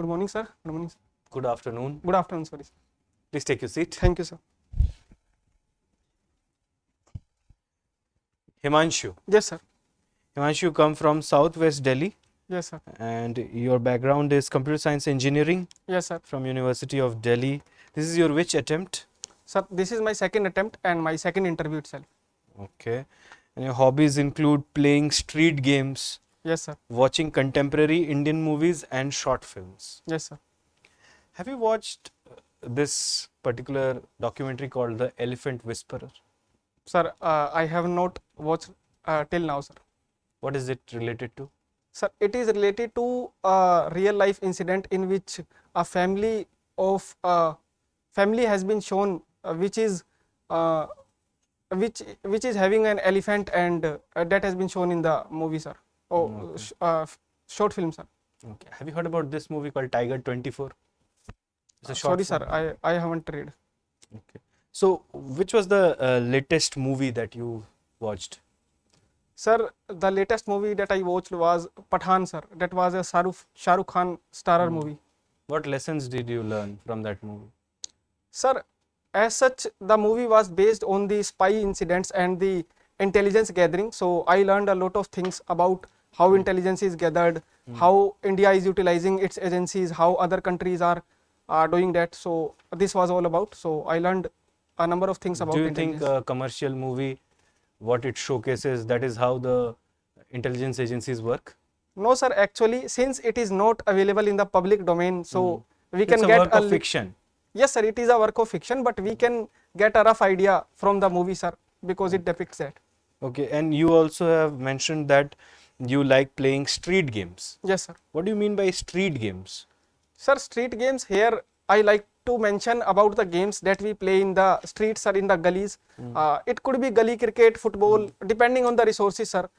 Good morning, sir. Good morning, sir. Good afternoon. Good afternoon, sorry, sir. Please take your seat. Thank you, sir. Himanshu. Yes, sir. Himanshu, you come from Southwest Delhi Yes, sir. and your background is computer science engineering Yes, sir. from University of Delhi. This is your which attempt? Sir, this is my second attempt and my second interview itself. Okay. And your hobbies include playing street games, Yes, sir. watching contemporary Indian movies and short films. Yes, sir. Have you watched this particular documentary called The Elephant Whisperer? Sir, I have not watched till now, sir. What is it related to? Sir, it is related to a real life incident in which a family has been shown which is having an elephant, and that has been shown in the movie, sir. Short film, sir. Okay. Have you heard about this movie called Tiger 24? It's a Sorry, short film. sir, I haven't read. Okay. So, which was the latest movie that you watched? Sir, the latest movie that I watched was Pathan, sir. That was a Shah Rukh Khan starrer movie. What lessons did you learn from that movie? Sir, as such, the movie was based on the spy incidents and the intelligence gathering. So I learned a lot of things about how intelligence is gathered, how India is utilizing its agencies, how other countries are doing that. So this was all about. So I learned a number of things about intelligence. Do you think a commercial movie, what it showcases, that is how the intelligence agencies work? No, sir. Actually, since it is not available in the public domain, so we can It's a get work of fiction. Yes, sir. It is a work of fiction, but we can get a rough idea from the movie, sir, because it depicts that. Okay, and you also have mentioned that you like playing street games. Yes, sir. What do you mean by street games? Sir, street games, here I like to mention about the games that we play in the streets or in the gullies. It could be gully cricket, football, depending on the resources, sir,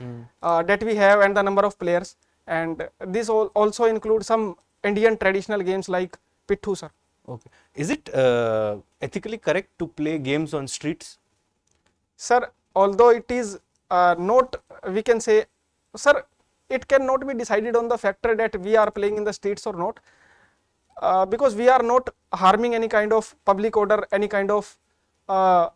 that we have and the number of players. And this also includes some Indian traditional games like Pittu, sir. Okay. Is it ethically correct to play games on streets? Sir, although it is not, we can say, sir, it cannot be decided on the factor that we are playing in the streets or not, because we are not harming any kind of public order, any kind of law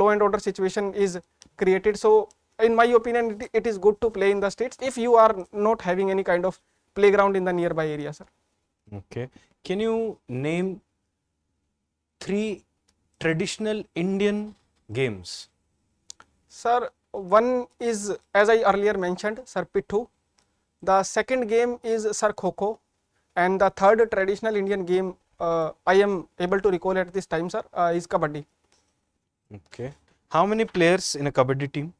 and order situation is created. So in my opinion, it is good to play in the streets if you are not having any kind of playground in the nearby area, sir. Okay. Can you name 3 traditional Indian games? Sir, one is, as I earlier mentioned, sir, Pittu. The second game is, sir, Kho-Kho. And the third traditional Indian game I am able to recall at this time, sir, is Kabaddi. Okay. How many players in a Kabaddi team?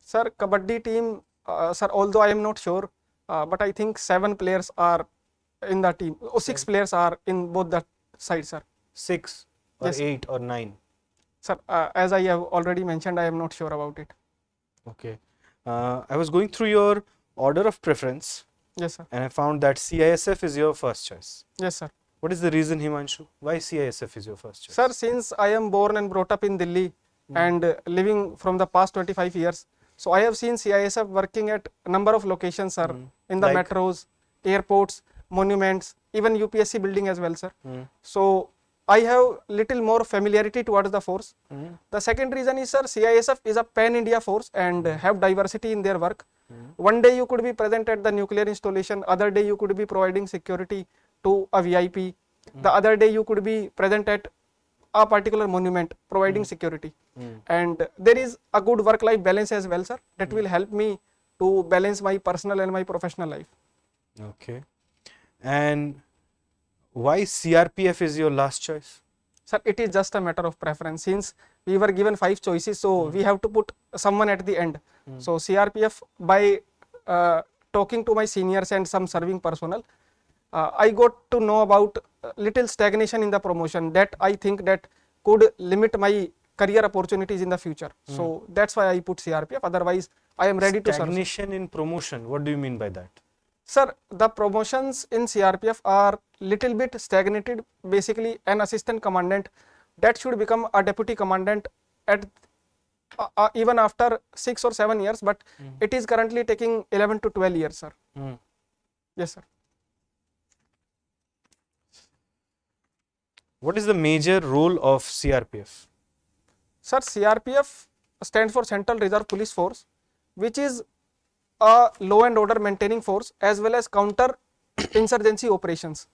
Sir, Kabaddi team, sir, although I am not sure, but I think 7 players are in the team. 6 players are in both the sides, sir. 6 or Yes. 8 or 9? Sir, as I have already mentioned, I am not sure about it. Okay. I was going through your order of preference. Yes, sir. And I found that CISF is your first choice. Yes, sir. What is the reason, Himanshu? Why CISF is your first choice? Sir, since I am born and brought up in Delhi and living from the past 25 years, so I have seen CISF working at a number of locations, sir, in the Like? metros, airports, monuments, even UPSC building as well, sir. So I have little more familiarity towards the force. The second reason is, sir, CISF is a pan-India force and have diversity in their work. One day you could be present at the nuclear installation, other day you could be providing security to a VIP, the other day you could be present at a particular monument providing security. And there is a good work-life balance as well, sir, that will help me to balance my personal and my professional life. Okay. And why CRPF is your last choice? Sir, it is just a matter of preference. Since we were given 5 choices, so we have to put someone at the end. So CRPF, by talking to my seniors and some serving personnel, I got to know about little stagnation in the promotion that I think that could limit my career opportunities in the future. So that's why I put CRPF. Otherwise, I am ready to serve. Stagnation in promotion. What do you mean by that? Sir, the promotions in CRPF are little bit stagnated. Basically, an assistant commandant that should become a deputy commandant at even after 6 or 7 years, but it is currently taking 11 to 12 years, sir. Yes, sir. What is the major role of CRPF? Sir, CRPF stands for Central Reserve Police Force, which is a law and order maintaining force as well as counter insurgency operations.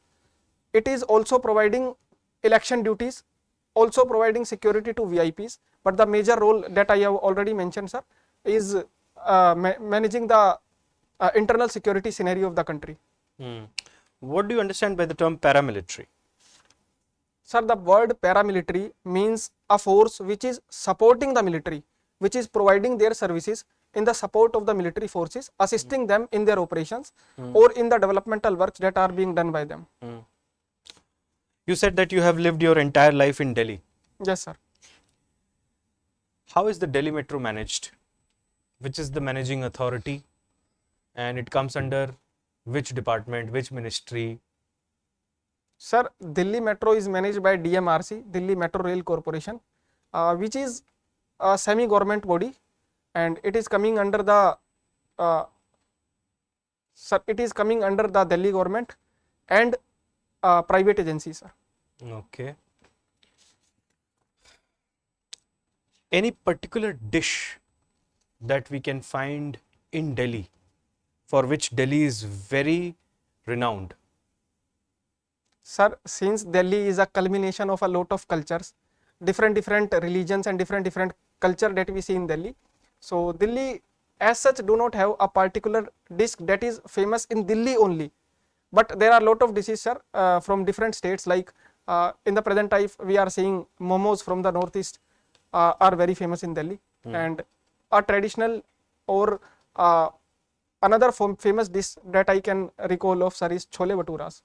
It is also providing election duties, also providing security to VIPs. But the major role that I have already mentioned, sir, is managing the internal security scenario of the country. What do you understand by the term paramilitary? Sir, the word paramilitary means a force which is supporting the military, which is providing their services in the support of the military forces, assisting them in their operations or in the developmental works that are being done by them. You said that you have lived your entire life in Delhi. Yes, sir. How is the Delhi Metro managed? Which is the managing authority? And it comes under which department, which ministry? Sir, Delhi Metro is managed by DMRC, Delhi Metro Rail Corporation, which is a semi-government body, and it is coming under the Delhi government and private agencies, sir. Okay. Any particular dish that we can find in Delhi for which Delhi is very renowned? Sir, since Delhi is a culmination of a lot of cultures, different religions and different culture that we see in Delhi. So Delhi as such do not have a particular dish that is famous in Delhi only. But there are a lot of dishes, sir, from different states. Like in the present time, we are seeing momos from the northeast are very famous in Delhi. And a traditional or another famous dish that I can recall of, sir, is chole baturas.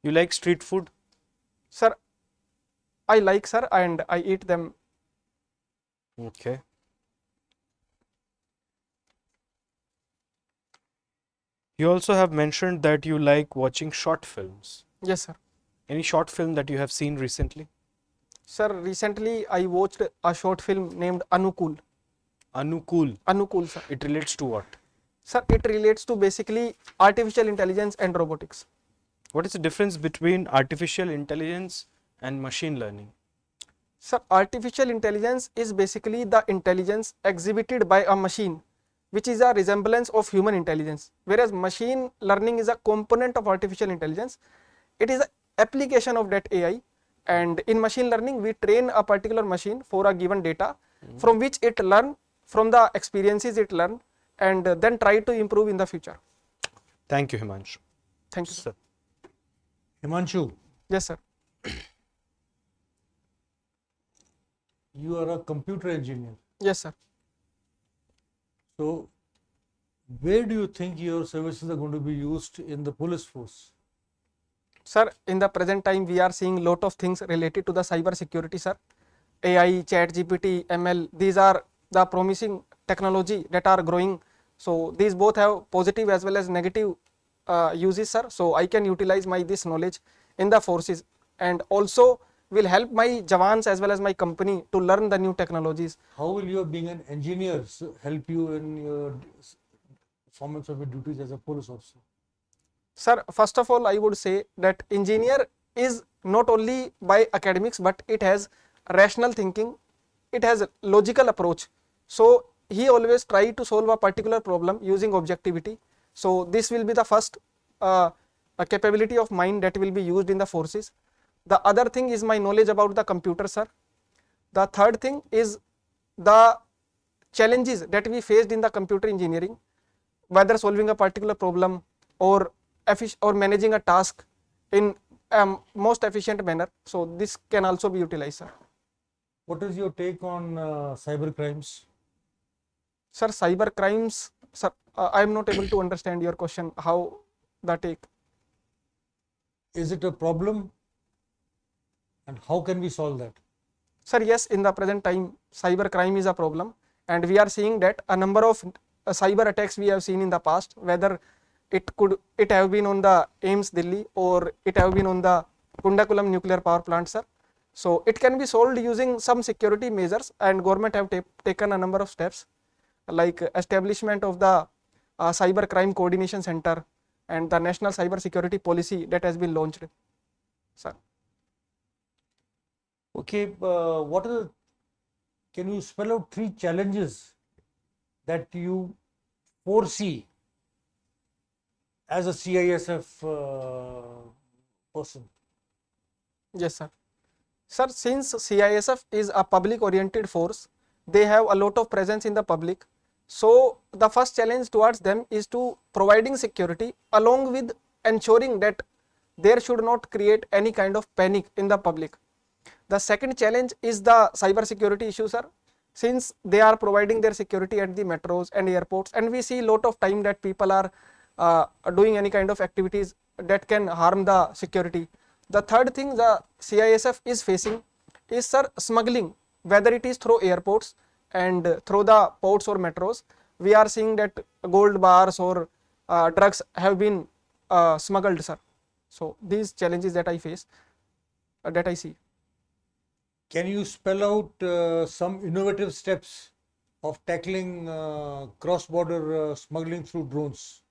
You like street food? Sir, I like, sir, and I eat them. Okay. You also have mentioned that you like watching short films. Yes, sir. Any short film that you have seen recently? Sir, recently I watched a short film named Anukul. Anukul. Anukul, sir. It relates to what? Sir, it relates to basically artificial intelligence and robotics. What is the difference between artificial intelligence and machine learning? Sir, artificial intelligence is basically the intelligence exhibited by a machine, which is a resemblance of human intelligence, whereas machine learning is a component of artificial intelligence. It is an application of that AI, and in machine learning we train a particular machine for a given data from which it learn from the experiences it learn and then try to improve in the future. Thank you, Himanshu. Thank you, sir. Himanshu, Yes, sir. you are a computer engineer. Yes, sir. So, where do you think your services are going to be used in the police force? Sir, in the present time, we are seeing lot of things related to the cyber security, sir. AI, chat GPT, ML, these are the promising technology that are growing. So these both have positive as well as negative uses, sir. So I can utilize this knowledge in the forces, and also will help my Jawans as well as my company to learn the new technologies. How will your being an engineer help you in your performance of your duties as a police officer? Sir, first of all, I would say that engineer is not only by academics, but it has rational thinking, it has a logical approach. So he always try to solve a particular problem using objectivity. So this will be the first a capability of mine that will be used in the forces. The other thing is my knowledge about the computer, sir. The third thing is the challenges that we faced in the computer engineering, whether solving a particular problem or managing a task in a most efficient manner. So this can also be utilized, sir. What is your take on cyber crimes? Sir, cyber crimes, sir, I am not able to understand your question. How the take? Is it a problem? And how can we solve that? Sir, yes, in the present time, cyber crime is a problem, and we are seeing that a number of cyber attacks we have seen in the past, whether it have been on the AIIMS Delhi or it have been on the Kundakulam nuclear power plant, sir. So it can be solved using some security measures, and government have taken a number of steps like establishment of the cyber crime coordination center, and the national cyber security policy that has been launched, sir. Okay, can you spell out 3 challenges that you foresee as a CISF person? Yes, sir. Sir, since CISF is a public oriented force, they have a lot of presence in the public. So the first challenge towards them is to providing security along with ensuring that there should not create any kind of panic in the public. The second challenge is the cyber security issue, sir. Since they are providing their security at the metros and airports, and we see a lot of time that people are doing any kind of activities that can harm the security. The third thing the CISF is facing is, sir, smuggling, whether it is through airports and through the ports or metros. We are seeing that gold bars or drugs have been smuggled, sir. So these challenges that I face, that I see. Can you spell out some innovative steps of tackling cross-border smuggling through drones?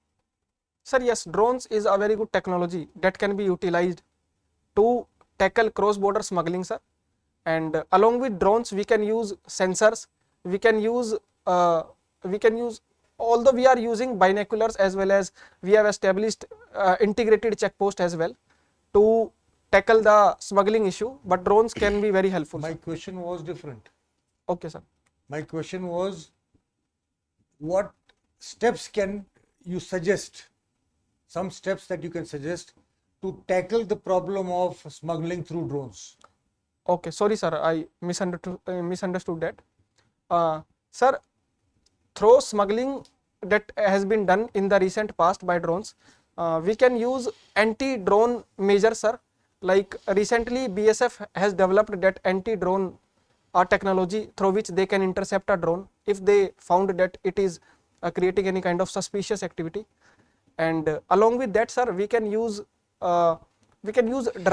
Sir, yes, drones is a very good technology that can be utilized to tackle cross-border smuggling, sir. And along with drones, we can use sensors. We can use, although we are using binoculars as well as we have established integrated check post as well to tackle the smuggling issue. But drones can be very helpful. My Sir. question was different. Okay, sir. My question was, what steps can you suggest? Some steps that you can suggest to tackle the problem of smuggling through drones. Okay, sorry, sir. I misunderstood that. Sir, through smuggling that has been done in the recent past by drones, we can use anti-drone measures, sir. Like recently, BSF has developed that anti-drone technology through which they can intercept a drone if they found that it is creating any kind of suspicious activity. And along with that, sir, we can use the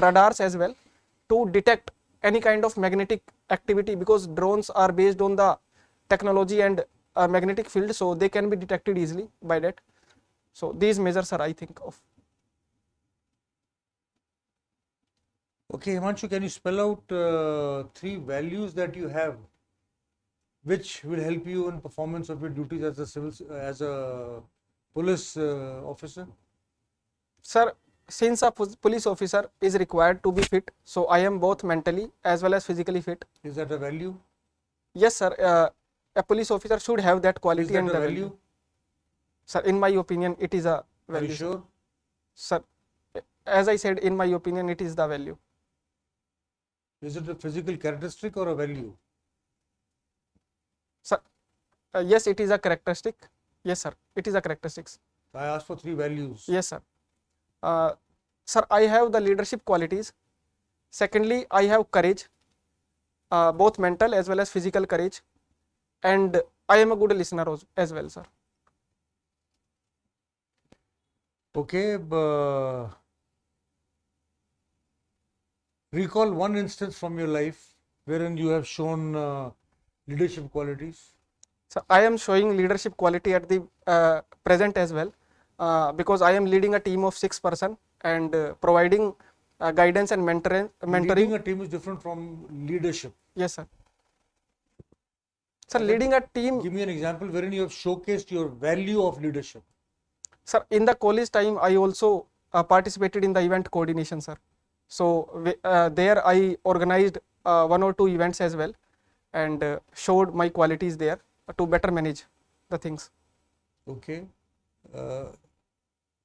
radars as well to detect any kind of magnetic activity, because drones are based on the technology and magnetic field, so they can be detected easily by that. So these measures are, I think of. Okay, Himanshu, can you spell out 3 values that you have which will help you in performance of your duties as a police officer? Sir, since a police officer is required to be fit, so I am both mentally as well as physically fit. Is that a value? Yes, sir. A police officer should have that Is quality that and a the value? value. Sir, in my opinion, it is a Are value. you sure? Sir, as I said, in my opinion, it is the value. Is it a physical characteristic or a value? Sir, yes, it is a characteristic. Yes, sir, it is a characteristics. I asked for 3 values. Yes, sir. Sir, I have the leadership qualities. Secondly, I have courage, both mental as well as physical courage, and I am a good listener as well, sir. Okay, recall one instance from your life wherein you have shown leadership qualities. So I am showing leadership quality at the present as well, because I am leading a team of 6 person and providing guidance and mentoring. Leading a team is different from leadership. Yes, sir. Sir, leading a team. Give me an example wherein you have showcased your value of leadership. Sir, in the college time, I also participated in the event coordination, sir. So there I organized 1 or 2 events as well, and showed my qualities there to better manage the things. Okay.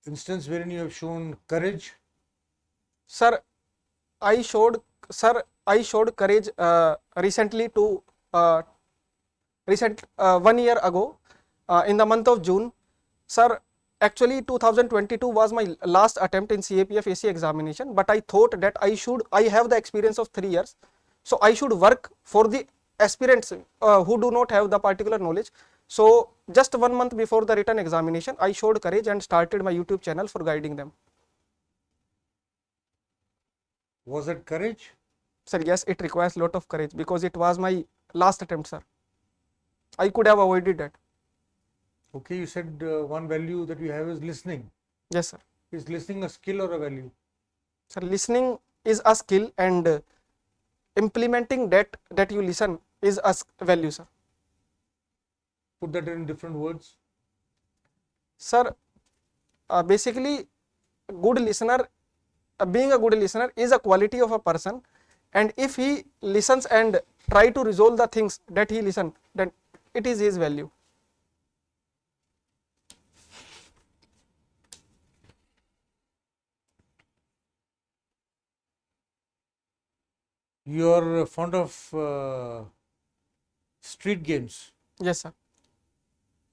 Instance wherein you have shown courage. Sir, I showed courage recently to 1 year ago in the month of June. Sir, actually 2022 was my last attempt in CAPF AC examination, but I thought that I have the experience of 3 years, so I should work for the aspirants who do not have the particular knowledge. So just 1 month before the written examination, I showed courage and started my YouTube channel for guiding them. Was that courage? Sir, yes, it requires lot of courage because it was my last attempt, sir. I could have avoided that. Okay, you said one value that you have is listening. Yes, sir. Is listening a skill or a value? Sir, listening is a skill, and implementing that you listen is a value, sir. Put that in different words. Sir, basically, good listener, being a good listener is a quality of a person, and if he listens and try to resolve the things that he listen, then it is his value. You are fond of street games. Yes, sir.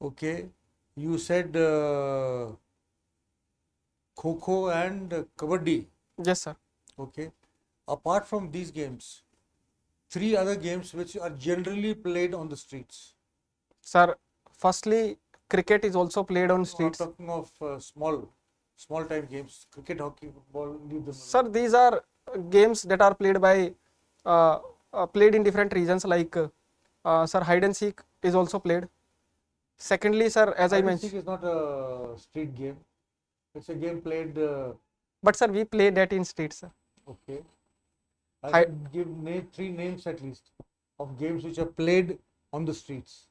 Okay. You said Kho and Kabaddi. Yes, sir. Okay. Apart from these games, three other games which are generally played on the streets. Sir, firstly, cricket is also played on I'm streets. talking of small time games. Cricket, hockey, football. Leave them Sir, these are games that are played by played in different regions, like sir, hide and seek is also played. Secondly, sir, as I Hide and seek mentioned, is not a street game. It's a game played. but sir, we play that in streets, sir. Okay. I Hi- can give three names at least of games which are played on the streets.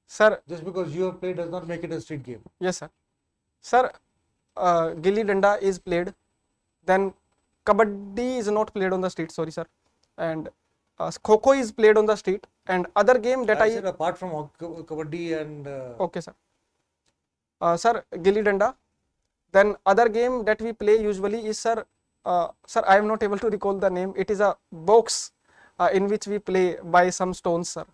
Sir, Just because you have played does not make it a street game. yes, sir. Sir, gilli danda is played. Then kabaddi is not played on the street. Sorry, sir. And kho is played on the street. And other game that I said apart from kabaddi and okay, sir. Sir, gilli danda. Then other game that we play usually is, sir, sir, I am not able to recall the name. It is a box in which we play by some stones, sir.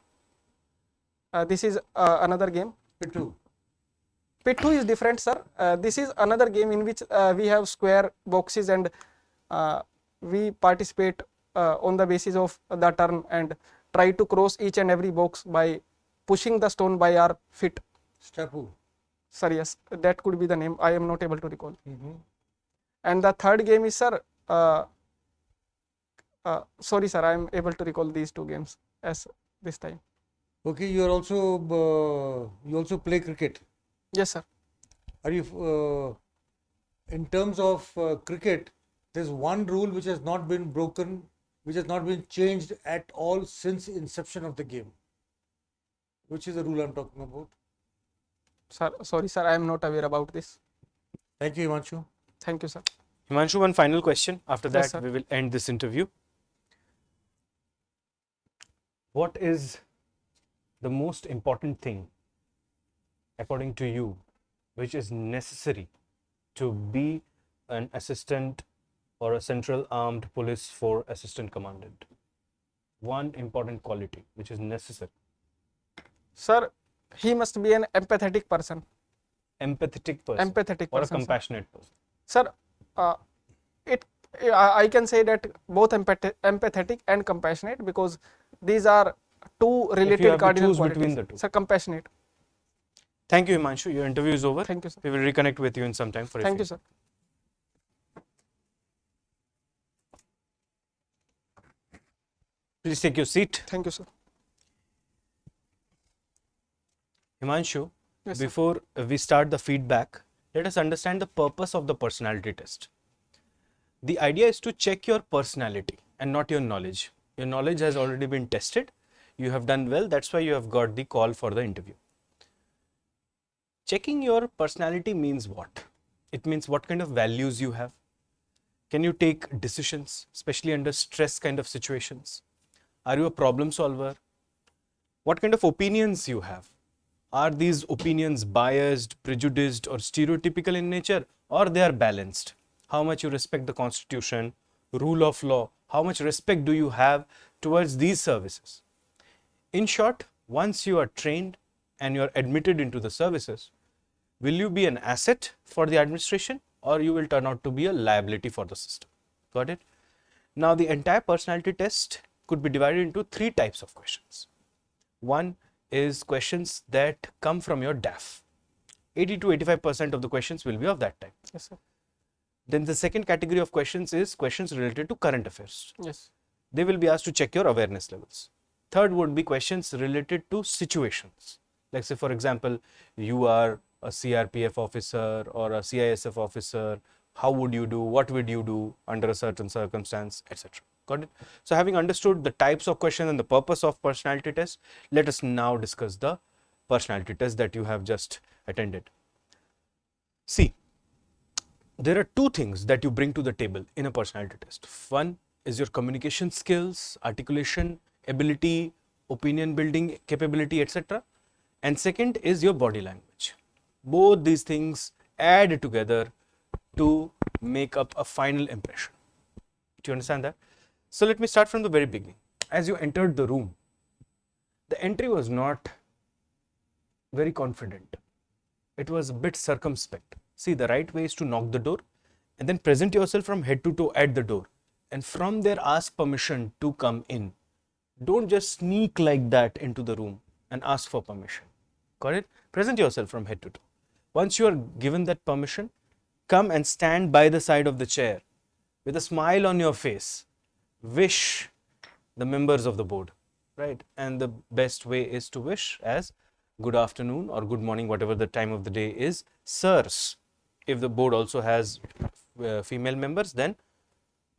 This is another game. pittu. Pittu is different, sir. This is another game in which we have square boxes, and we participate on the basis of the turn and try to cross each and every box by pushing the stone by our feet. Stapu. Sir, yes, that could be the name. I am not able to recall. Mm-hmm. And the third game is, sir, sorry, sir, I am able to recall these two games as this time. Okay, you also play cricket. Yes, sir. Are you in terms of cricket? There's one rule which has not been broken, which has not been changed at all since inception of the game. Which is the rule I'm talking about? Sir, sorry, sir, I am not aware about this. Thank you, Himanshu. Thank you, sir. Himanshu, one final question. After that, Yes, sir. we will end this interview. What is the most important thing, according to you, which is necessary to be an assistant or a central armed police force assistant commandant? One important quality which is necessary. Sir, he must be an empathetic person. Empathetic person Empathetic or a person, sir. compassionate person. Sir, I can say that both empathetic and compassionate, because these are two If you related have to cardinal choose qualities. between the two. Sir, compassionate. Thank you, Himanshu. Your interview is over. Thank you, sir. We will reconnect with you in some time for a Thank you, feedback. sir. Please take your seat. Thank you, sir. Himanshu, Yes, sir. before we start the feedback, let us understand the purpose of the personality test. The idea is to check your personality and not your knowledge. Your knowledge has already been tested. You have done well. That's why you have got the call for the interview. Checking your personality means what? It means what kind of values you have. Can you take decisions, especially under stress kind of situations? Are you a problem solver? What kind of opinions you have? Are these opinions biased, prejudiced, or stereotypical in nature, or they are balanced? How much you respect the constitution, rule of law, how much respect do you have towards these services? In short, once you are trained and you are admitted into the services, will you be an asset for the administration, or you will turn out to be a liability for the system? Got it? Now, the entire personality test could be divided into three types of questions. One is questions that come from your DAF. 80 to 85% of the questions will be of that type. Yes, sir. Then the second category of questions is questions related to current affairs. Yes. They will be asked to check your awareness levels. Third would be questions related to situations. Like say, for example, you are a CRPF officer or a CISF officer, how would you do, what would you do under a certain circumstance, etc. Got it? So having understood the types of questions and the purpose of personality test, let us now discuss the personality test that you have just attended. See, there are two things that you bring to the table in a personality test. One is your communication skills, articulation, ability, opinion building capability, etc. And second is your body language. Both these things add together to make up a final impression. Do you understand that? So let me start from the very beginning. As you entered the room, the entry was not very confident. It was a bit circumspect. See, the right way is to knock the door and then present yourself from head to toe at the door, and from there ask permission to come in. Don't just sneak like that into the room and ask for permission. Got it? Present yourself from head to toe. Once you are given that permission, come and stand by the side of the chair with a smile on your face. Wish the members of the board, right? And the best way is to wish as good afternoon or good morning, whatever the time of the day is, sirs. If the board also has female members, then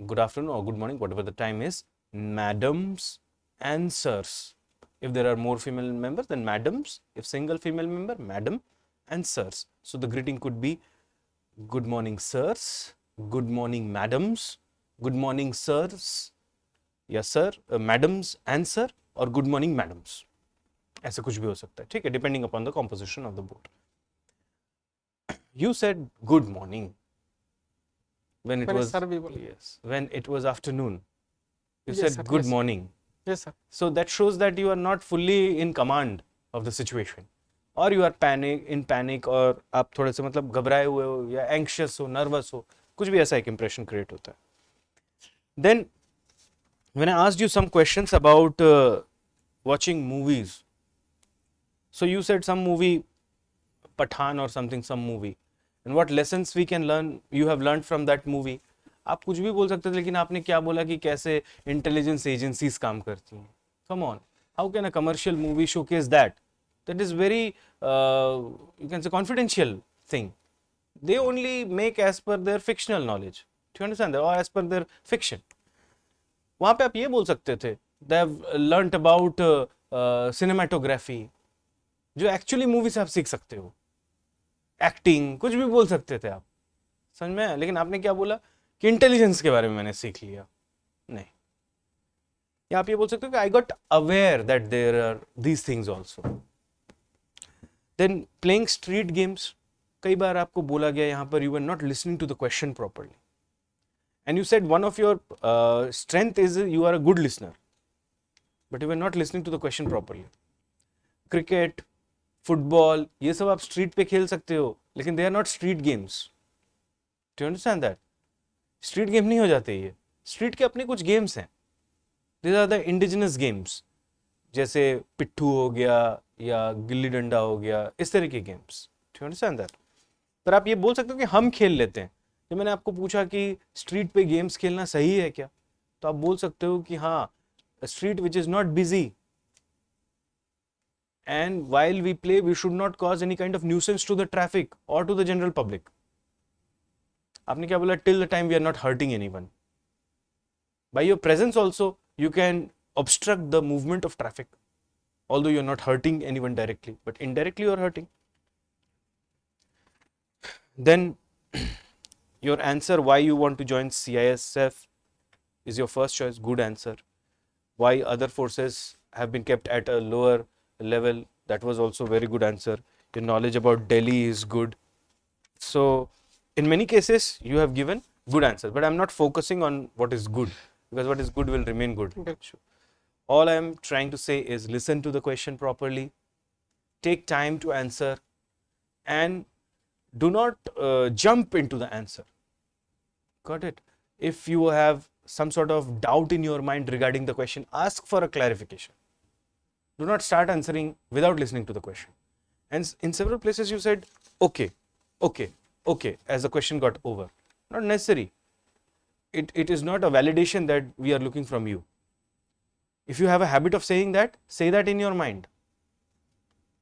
good afternoon or good morning, whatever the time is, madams and sirs. If there are more female members, then madams. If single female member, madam and sirs. So the greeting could be good morning sirs, good morning madams, good morning sirs, yes sir, madams and sir, or good morning madams. ऐसा कुछ भी हो सकता है, ठीक है, depending upon the composition of the board. You said good morning when it was, yes, when it was afternoon. You Yes, said sir, good yes. morning. Yes, sir. So that shows that you are not fully in command of the situation, or you are in panic, और आप थोड़े से मतलब घबराए हुए हो या anxious हो, nervous हो, कुछ भी ऐसा एक impression create होता है. Then when I asked you some questions about watching movies, so you said some movie, Pathan or something, some movie, and what lessons we can learn, you have learned from that movie. आप कुछ भी बोल सकते थे, लेकिन आपने क्या बोला कि कैसे इंटेलिजेंस एजेंसीज काम करती हैं. Come on, how can a commercial movie showcase that? That is very, you can say, confidential thing. They only make as per their fictional knowledge. Do you understand that? Or as per their fiction. वहाँ पे आप ये बोल सकते थे, they have learnt about cinematography, जो actually movie से आप सीख सकते हो. एक्टिंग, कुछ भी बोल सकते थे आप, समझ में आया? लेकिन आपने क्या बोला कि इंटेलिजेंस के बारे में मैंने सीख लिया. नहीं, या आप ये बोल सकते हो कि I got aware that there are these things also. Then playing street games, कई बार आपको बोला गया यहाँ पर you are not listening to the question properly, and you said one of your strength is you are a good listener, but you are not listening to the question properly. Cricket, football, ये सब आप street पे खेल सकते हो, लेकिन they are not street games. Do you understand that? Street game नहीं हो जाते ये. स्ट्रीट के अपने कुछ गेम्स हैं, these are the indigenous games, जैसे पिट्ठू हो गया या गिल्ली डंडा हो गया, इस तरह के games. Do you understand that? पर आप ये बोल सकते हो कि हम खेल लेते हैं. जब मैंने आपको पूछा कि स्ट्रीट पे गेम्स खेलना सही है क्या, तो आप बोल सकते हो कि हाँ, street which is not busy, and while we play we should not cause any kind of nuisance to the traffic or to the general public. आपने क्या बोला? till the time we are not hurting anyone. By your presence also you can obstruct the movement of traffic, although you are not hurting anyone directly, but indirectly you are hurting. Then your answer why you want to join CISF is your first choice, good answer. Why other forces have been kept at a lower level, that was also very good answer. Your knowledge about Delhi is good. So in many cases you have given good answers, but I'm not focusing on what is good, because what is good will remain good. Okay. All I am trying to say is listen to the question properly, take time to answer, and do not jump into the answer. Got it? If you have some sort of doubt in your mind regarding the question, ask for a clarification. Do not start answering without listening to the question. And in several places you said, okay, okay, okay, as the question got over. Not necessary. It is not a validation that we are looking from you. If you have a habit of saying that, say that in your mind,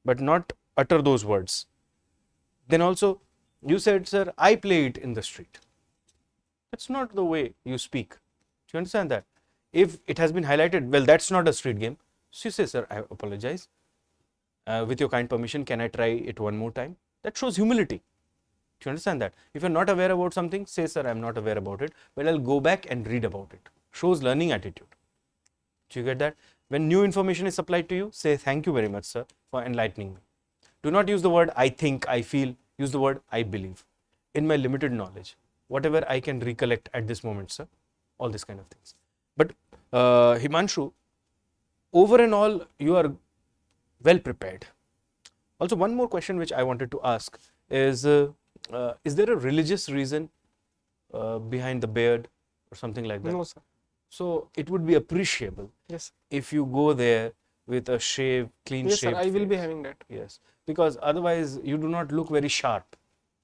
but not utter those words. Then also, you said, sir, I play it in the street. That's not the way you speak. Do you understand that? If it has been highlighted, well, that's not a street game. So you say, sir, I apologize. With your kind permission, can I try it one more time? That shows humility. Do you understand that? If you're not aware about something, say, sir, I'm not aware about it, but I'll go back and read about it. Shows learning attitude. Do you get that? When new information is supplied to you, say, thank you very much, sir, for enlightening me. Do not use the word I think, I feel. Use the word I believe. In my limited knowledge, whatever I can recollect at this moment, sir, all these kind of things. But Himanshu, over and all, you are well prepared. Also, one more question which I wanted to ask is there a religious reason behind the beard or something like that? No, sir. So it would be appreciable Yes. if you go there with a shave, clean Yes, sir. shaved I will be face. having that. Yes, because otherwise you do not look very sharp.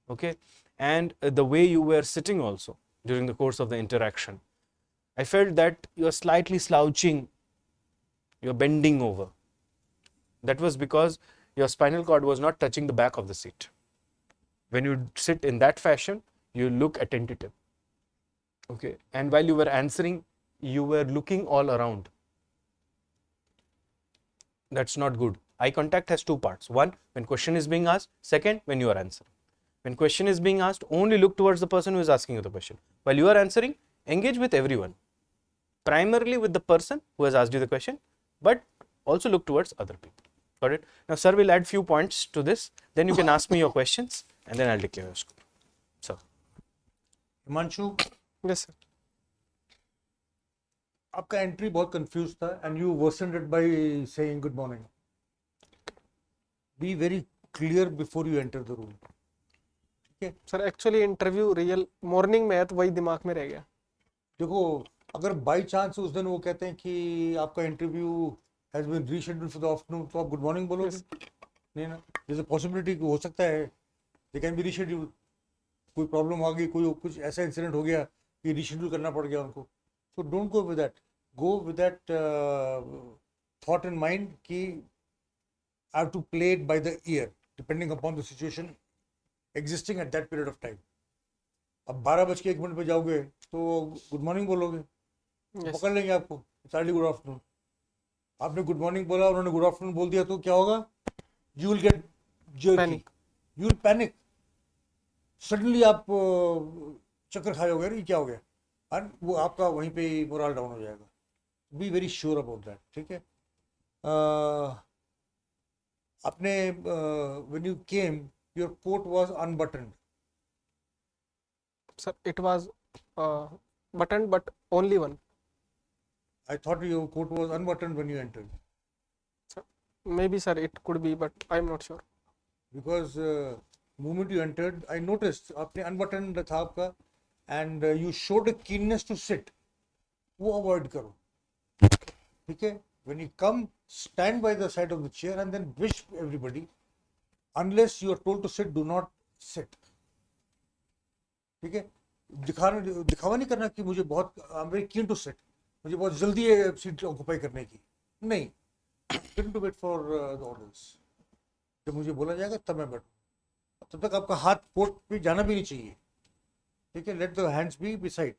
Okay, and the way you were sitting also during the course of the interaction, I felt that you are slightly slouching, you are bending over. That was because your spinal cord was not touching the back of the seat. When you sit in that fashion, you look attentive. Okay, and while you were answering, you were looking all around. That's not good. Eye contact has two parts. One, when question is being asked. Second, when you are answering. When question is being asked, only look towards the person who is asking you the question. While you are answering, engage with everyone. Primarily with the person who has asked you the question, but also look towards other people. Got it? Now, sir will add few points to this. Then you can ask me your questions and then I'll declare your score. Sir. Himanshu, Yes, sir. आपका entry बहुत confuse था and you worsened it by saying good morning. Be very clear before you enter the room. Sir actually interview real morning में है तो वही दिमाग में रह गया. देखो, अगर बाई चांस उस दिन वो कहते हैं कि आपका interview has been rescheduled for the afternoon, तो आप गुड मॉर्निंग बोलोगे? नहीं ना. देयर इज अ पॉसिबिलिटी हो सकता है दे कैन बी रीशेड्यूल्ड. कोई प्रॉब्लम आ गई, कोई कुछ ऐसा इंसिडेंट हो गया कि रीशेड्यूल करना पड़ गया उनको. So don't go with that. Go with that thought in mind कि I have to play it by the ear, depending upon the situation existing at that period of time. अब 12:01 पे जाओगे तो गुड मॉर्निंग बोलोगे, Yes. पकड़ लेंगे आपको. Charlie good afternoon. आपने गुड मॉर्निंग बोला, उन्होंने गुड आफ्टरनून बोल दिया, तो क्या होगा? You will get jerky. Panic. You will panic. Suddenly आप चक्कर खाए होगे, ये क्या हो गया? और वो आपका वहीं पे मोरल डाउन हो जाएगा. Be very sure about that. ठीक है. आपने when you came your coat was unbuttoned. Sir, it was buttoned, but only one. I thought your coat was unbuttoned when you entered. Maybe, sir, it could be, but I'm not sure. Because moment you entered I noticed आपने unbuttoned था आपका, and you showed a keenness to sit. वो avoid करो. ठीक है. when you come, stand by the side of the chair and then wish everybody, unless you are told to sit, do not sit. ठीक है. दिखावा नहीं करना कि मुझे बहुत I am very keen to sit, मुझे बहुत जल्दी है सीट ऑक्यूपाई करने की. नहीं, don't wait for the orders. जब मुझे बोला जाएगा तब मैं बैठूँ. तब तक आपका हाथ कोट पे जाना भी नहीं चाहिए. ठीक है. Let the hands be beside.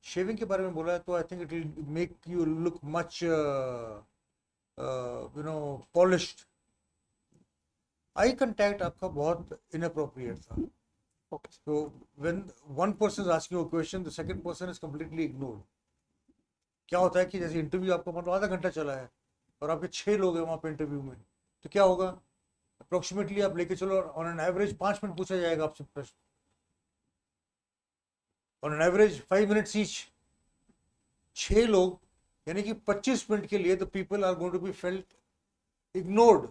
Shaving के बारे में बोला है तो I think it will make you look much polished. Eye contact आपका बहुत इनअप्रोप्रिएट था. Okay. So when one person is asking you a question, the second person is completely ignored. क्या होता है कि जैसे इंटरव्यू आपका मतलब आधा घंटा चला है और आपके 6 लोग हैं वहाँ पे इंटरव्यू में, तो क्या होगा? अप्रोक्सीमेटली आप लेके चलो, ऑन एन एवरेज 5 मिनट पूछा जाएगा आपसे प्रश्न. On an average 5 minutes each. 6 लोग यानी कि 25 मिनट के लिए the people are going to be felt ignored.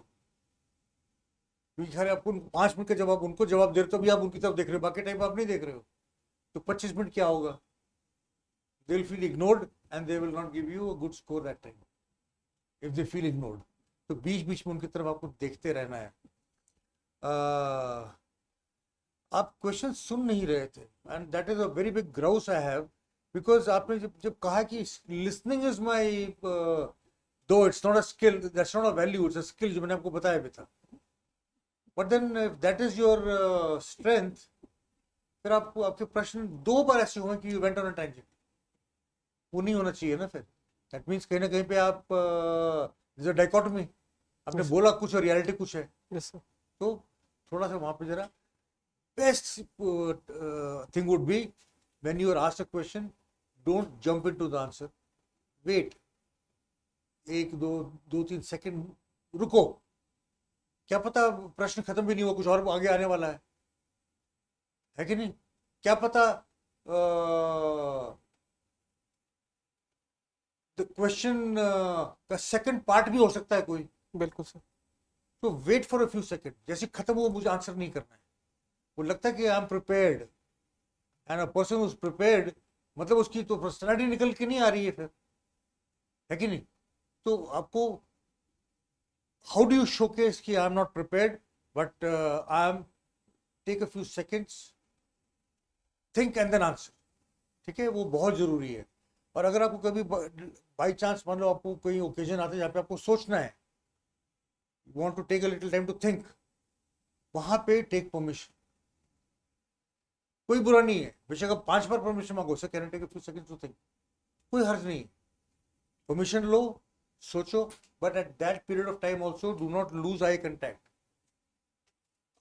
क्योंकि खैर आपको 5 मिनट का जवाब उनको जवाब दे रहे हो, तो भी आप उनकी तरफ देख रहे हो, बाकी टाइम आप नहीं देख रहे हो. तो 25 मिनट क्या होगा? They will feel ignored and they will not give you a good score that time if they feel ignored. तो बीच बीच में उनकी तरफ आपको देखते रहना है. आप क्वेश्चन सुन नहीं रहे थे and that is a very big grouse I have, because आपने जब कहा कि listening is my, though it's not a skill, that's not a value, it's a skill, जो मैंने आपको बताया भी था. But then if that is your strength, फिर आपको आपके प्रश्न 2 बार ऐसे हुए कि you went on a tangent, वो नहीं होना चाहिए ना फिर। दैट मीन्स कहीं ना कहीं पे आप डाइकोटमी, आपने Yes. बोला कुछ और रियलिटी कुछ है, Yes, sir. तो थोड़ा सा वहां पे जरा best thing would be when you are asked a question, don't jump into the answer, wait 1 2 3 second रुको, क्या पता प्रश्न खत्म भी नहीं हुआ, कुछ और आगे आने वाला है कि नहीं, क्या पता द क्वेश्चन का सेकंड पार्ट भी हो सकता है कोई, बिल्कुल सर. तो wait for a few second, जैसे खत्म हुआ मुझे आंसर नहीं करना है, वो लगता है कि I M prepared, and a person who is prepared मतलब उसकी तो पर्सनालिटी निकल के नहीं आ रही है फिर, है कि नहीं। तो आपको हाउ डू यू शोकेस कि I am not prepared but I am, take a few seconds, think and then answer, ठीक है, वो बहुत जरूरी है। और अगर आपको कभी बाई चांस मान लो आपको कोई ओकेजन आता है जहाँ पे आपको सोचना है, you want to take a little time to think, वहां पे टेक परमिशन, कोई बुरा नहीं है, बेशक आप 5 बार परमिशन मांगो, sir can I take a few seconds to think, कोई हर्ज नहीं, परमिशन लो, सोचो, but at that period of time also do not lose eye contact.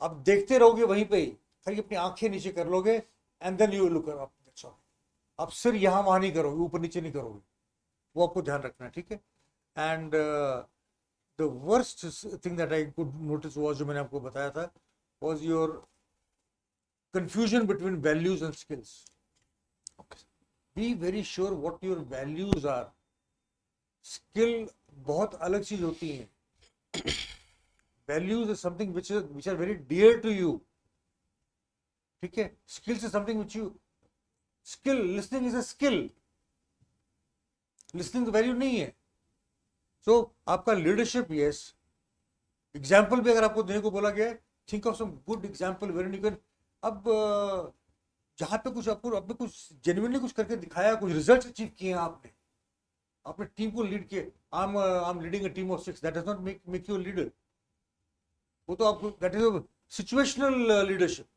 आप देखते रहोगे वहीं पे ही, खाली अपनी आंखें नीचे कर लोगे and then you look up, that's all. आप सिर यहाँ वहां नहीं करोगे, ऊपर नीचे नहीं करोगे, वो आपको ध्यान रखना है, ठीक है। And the worst thing that I could notice was, जो मैंने आपको बताया था, was your confusion between values and skills. Okay. Be very sure what your values are. Skill बहुत अलग चीज होती है। Values is something which are very dear to you. ठीक है? Skills is something which you, skill, listening is a skill. Listening तो value नहीं है। So आपका leadership, yes. Example भी अगर आपको देने को बोला गया है, think of some good example wherein you can, अब जहां पे कुछ आपको आपने कुछ जेन्युइनली कुछ करके दिखाया, कुछ रिजल्ट अचीव किए हैं आपने, आपने टीम को लीड किए, I am leading a team of 6, that does not make you a leader, वो तो आपको, that is situational leadership.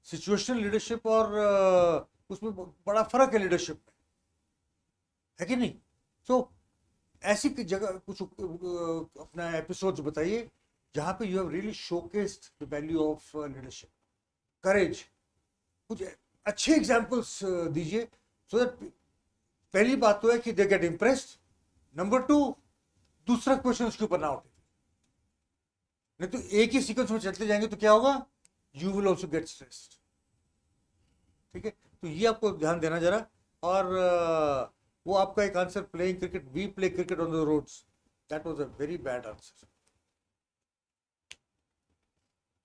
Situational leadership और उसमें बड़ा फर्क है लीडरशिप में, है कि नहीं। तो ऐसी जगह कुछ अपना एपिसोड्स बताइए जहां पे you have really showcased the value of leadership, courage, कुछ अच्छे एग्जाम्पल्स दीजिए, सो दैट पहली बात तो है कि दे गेट इम्प्रेस्ड, नंबर 2 दूसरा क्वेश्चन उसके ऊपर ना उठे, नहीं तो एक ही सीक्वेंस में चलते जाएंगे तो क्या होगा, you will also get stressed, ठीक है। तो ये आपको ध्यान देना जरा। और वो आपका एक answer, playing cricket, we play cricket on the roads, that was a very bad answer,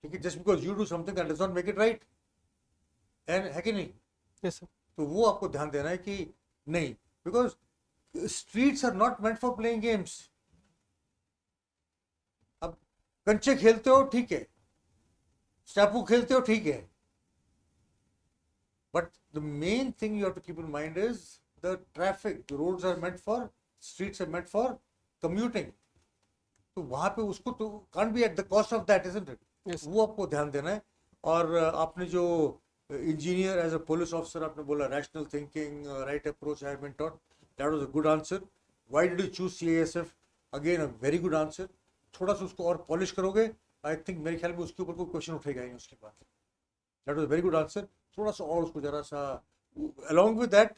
ठीक है, just because you do something that does not make it right, है कि नहीं। Yes, sir. तो वो आपको ध्यान देना है कि नहीं, because streets are not meant for playing games. अब कंचे खेलते हो ठीक है, स्टापू खेलते हो ठीक है, but the main thing you have to keep in mind is the traffic, roads are meant for, streets are meant for commuting, तो वहां पे उसको तो can't be at the cost of that, isn't it. Yes. वो आपको ध्यान देना है। और आपने जो engineer as a police officer आपने बोला, rational thinking, right approach I have been taught, that was a good answer. Why did you choose CASF, again a very good answer. थोड़ा सा उसको और पॉलिश करोगे, आई थिंक मेरे ख्याल में उसके ऊपर कोई क्वेश्चन उठेगा ही उसके बाद, that was a very good answer. थोड़ा सा और उसको जरा सा, along with that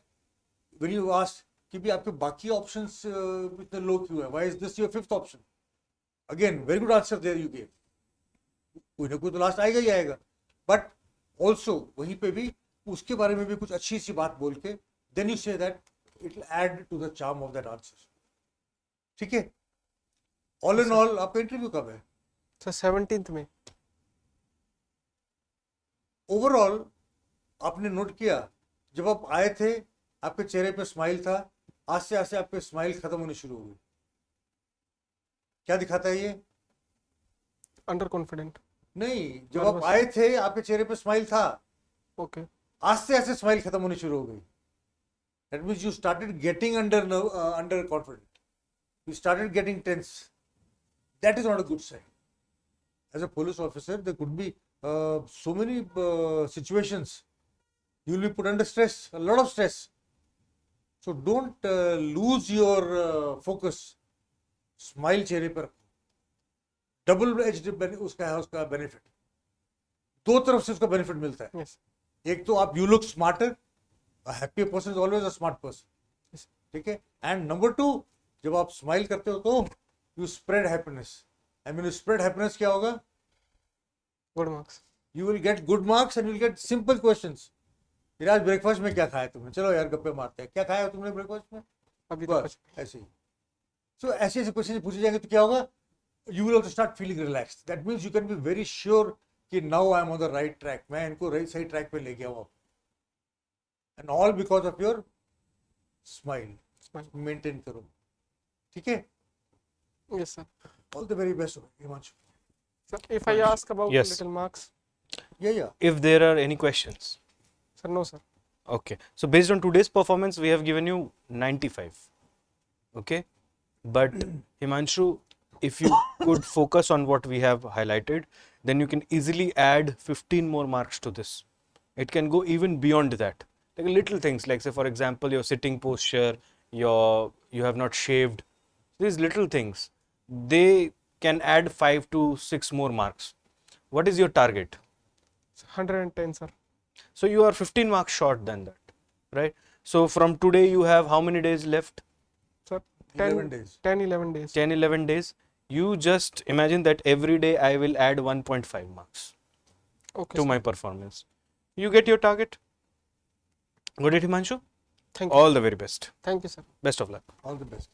when you ask कि भी आपके बाकी ऑप्शंस इतने लो क्यों है, why is this your 5th option, again very good answer there you give, कोई ना कोई तो लास्ट आएगा ही आएगा, बट ऑल्सो वहीं पे भी उसके बारे में भी कुछ अच्छी सी बात बोल के, then you say that it will add to the charm of that answer, ठीक है। ऑल इन ऑल आपका इंटरव्यू कब है? Sir, 17th में. ओवरऑल आपने नोट किया, जब आप आए थे आपके चेहरे पे स्माइल था, आस्ते आस्ते आपके स्माइल खत्म होनी शुरू हो गई, क्या दिखाता है ये? Under confident. नहीं, जब आप Nervous. आए थे आपके चेहरे पे स्माइल था, Okay. आस्ते आस्ते स्माइल खत्म होनी शुरू हो गई, that means you started getting under confident, you started getting tense, that is not a good sign, as a police officer, there could be so many situations. You will be put under stress, a lot of stress. So don't lose your focus. Smile चेहरे पर. Double edged उसका है उसका benefit. दो तरफ से उसका benefit मिलता है. Yes. एक तो आप you look smarter. A happy person is always a smart person. ठीक है. And number two, जब आप smile करते हो तो you spread happiness. And when you spread happiness क्या होगा? Good marks. You will get good marks and you will get simple questions. फिर आज ब्रेकफास्ट में क्या खाया तुमने? चलो यार गप्पे मारते हैं. क्या खाया तुमने ब्रेकफास्ट में? अभी तो बस ऐसे ही. So ऐसे ऐसे क्वेश्चन पूछे जाएंगे तो क्या होगा? You will also start feeling relaxed. That means you can be very sure कि now I am on the right track. मैं इनको सही ट्रैक पे ले गया हूँ. And all because of your smile. Maintain करो. ठीक है? Yes, sir. All the very best, Himanshu. Sir, if I ask about Yes. little marks, Yeah. If there are any questions. sir, no, sir. Okay. So based on today's performance, we have given you 95. Okay. But Himanshu, if you could focus on what we have highlighted, then you can easily add 15 more marks to this. It can go even beyond that. Like little things, like say for example, your sitting posture, you have not shaved. These little things, they can add 5 to 6 more marks. What is your target? 110, sir. So you are 15 marks short than that, right? So from today you have how many days left? Sir, 11 days. 10, 11 days. 10, 11 days. You just imagine that every day I will add 1.5 marks Okay, to sir. my performance. You get your target. Got it, Himanshu? Thank you. All the very best. Thank you, sir. Best of luck. All the best.